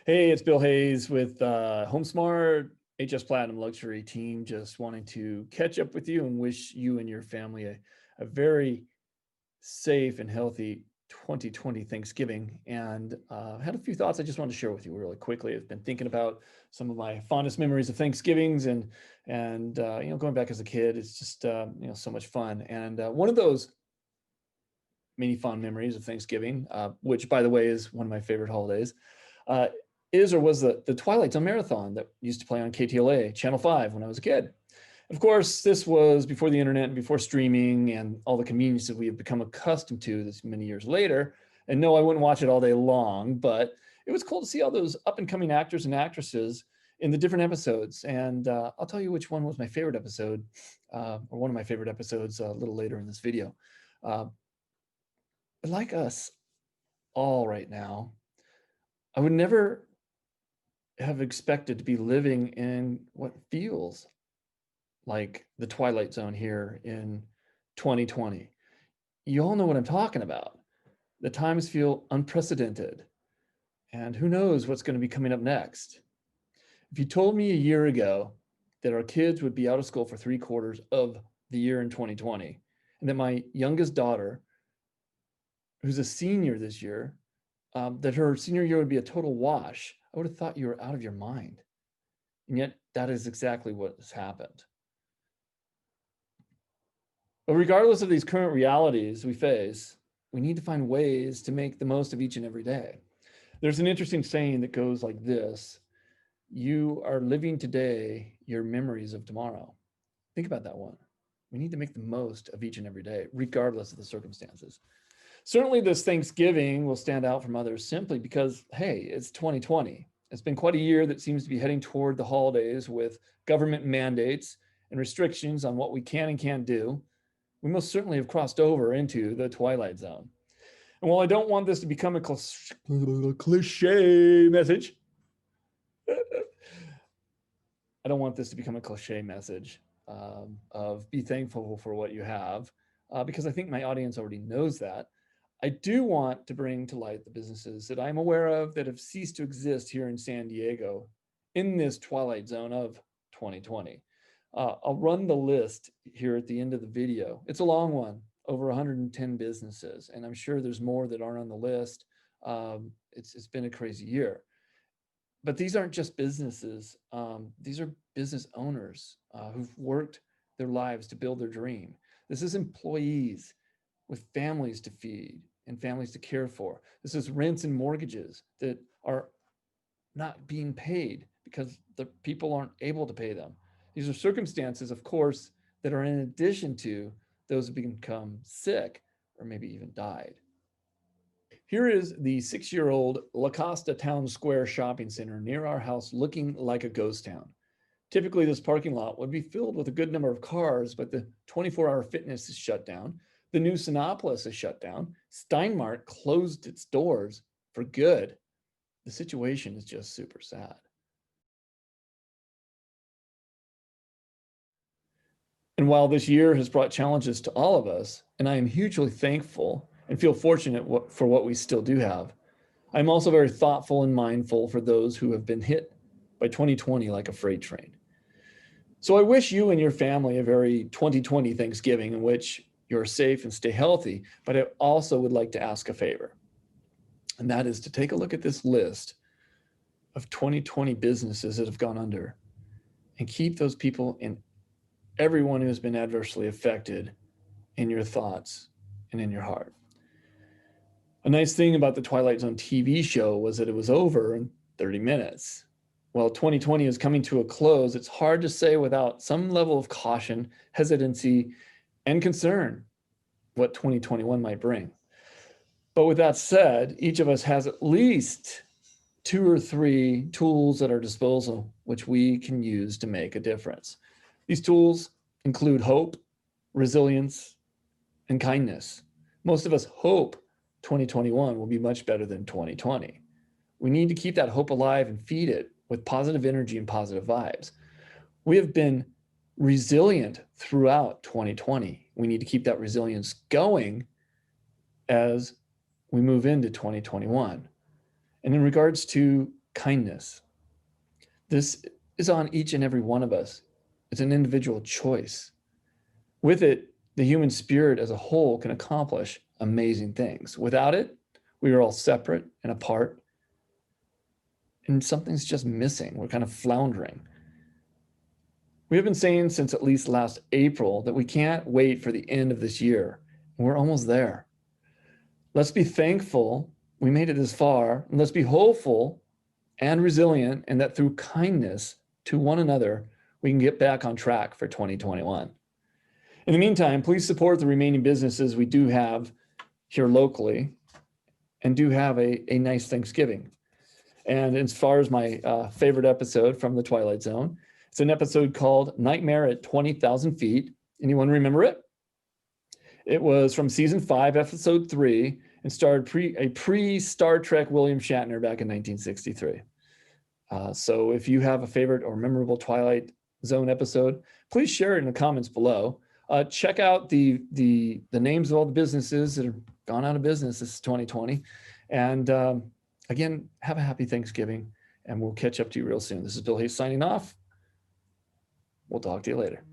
Hey, it's Bill Hayes with HomeSmart HS Platinum Luxury Team. Just wanting to catch up with you and wish you and your family a very safe and healthy 2020 Thanksgiving. And had a few thoughts I just wanted to share with you really quickly. I've been thinking about some of my fondest memories of Thanksgivings and going back as a kid. It's just so much fun. And one of those many fond memories of Thanksgiving, which by the way is one of my favorite holidays. Uh, is or was the Twilight Zone marathon that used to play on KTLA Channel 5 when I was a kid. Of course, this was before the internet and before streaming and all the convenience that we have become accustomed to this many years later. And no, I wouldn't watch it all day long, but it was cool to see all those up and coming actors and actresses in the different episodes. And I'll tell you which one was my favorite episode, or one of my favorite episodes a little later in this video. Uh, like us all right now, I would never have expected to be living in what feels like the Twilight Zone here in 2020. You all know what I'm talking about. The times feel unprecedented, and who knows what's going to be coming up next. If you told me a year ago that our kids would be out of school for 3/4 of the year in 2020, and that my youngest daughter, who's a senior this year, that her senior year would be a total wash, I would have thought you were out of your mind. And yet, that is exactly what has happened. But regardless of these current realities we face, we need to find ways to make the most of each and every day. There's an interesting saying that goes like this: you are living today your memories of tomorrow. Think about that one. We need to make the most of each and every day, regardless of the circumstances. Certainly, this Thanksgiving will stand out from others simply because, hey, it's 2020. It's been quite a year that seems to be heading toward the holidays with government mandates and restrictions on what we can and can't do. We most certainly have crossed over into the Twilight Zone. And while I don't want this to become a cliche message, I don't want this to become a cliche message of be thankful for what you have, because I think my audience already knows that. I do want to bring to light the businesses that I'm aware of that have ceased to exist here in San Diego in this Twilight Zone of 2020. I'll run the list here at the end of the video. It's a long one, over 110 businesses, and I'm sure there's more that aren't on the list. It's been a crazy year. But these aren't just businesses. These are business owners who've worked their lives to build their dream. This is employees with families to feed and families to care for. This is rents and mortgages that are not being paid because the people aren't able to pay them. These are circumstances, of course, that are in addition to those who become sick or maybe even died. Here is the 6-year-old La Costa Town Square shopping center near our house, looking like a ghost town. Typically, this parking lot would be filled with a good number of cars, but the 24-hour fitness is shut down. The new Sinopolis is shut down. Steinmart closed its doors for good. The situation is just super sad. And while this year has brought challenges to all of us, and I am hugely thankful and feel fortunate for what we still do have, I'm also very thoughtful and mindful for those who have been hit by 2020 like a freight train. So I wish you and your family a very 2020 Thanksgiving in which you're safe and stay healthy, but I also would like to ask a favor. And that is to take a look at this list of 2020 businesses that have gone under and keep those people and everyone who has been adversely affected in your thoughts and in your heart. A nice thing about the Twilight Zone TV show was that it was over in 30 minutes. While 2020 is coming to a close, it's hard to say without some level of caution, hesitancy, and concern what 2021 might bring. But with that said, each of us has at least 2 or 3 tools at our disposal which we can use to make a difference. These tools include hope, resilience, and kindness. Most of us hope 2021 will be much better than 2020. We need to keep that hope alive and feed it with positive energy and positive vibes. We have been resilient throughout 2020. We need to keep that resilience going as we move into 2021. And in regards to kindness. This is on each and every one of us. It's an individual choice. With it, the human spirit as a whole can accomplish amazing things. Without it, we are all separate and apart, and something's just missing. We're kind of floundering. We have been saying since at least last April that we can't wait for the end of this year. We're almost there. Let's be thankful we made it this far, and let's be hopeful and resilient, and that through kindness to one another, we can get back on track for 2021. In the meantime, please support the remaining businesses we do have here locally and do have a nice Thanksgiving. And as far as my favorite episode from The Twilight Zone, it's an episode called Nightmare at 20,000 Feet. Anyone remember it? It was from season 5, episode 3, and starred a pre-Star Trek William Shatner back in 1963. So if you have a favorite or memorable Twilight Zone episode, please share it in the comments below. Check out the names of all the businesses that have gone out of business this 2020. And again, have a happy Thanksgiving, and we'll catch up to you real soon. This is Bill Hayes signing off. We'll talk to you later.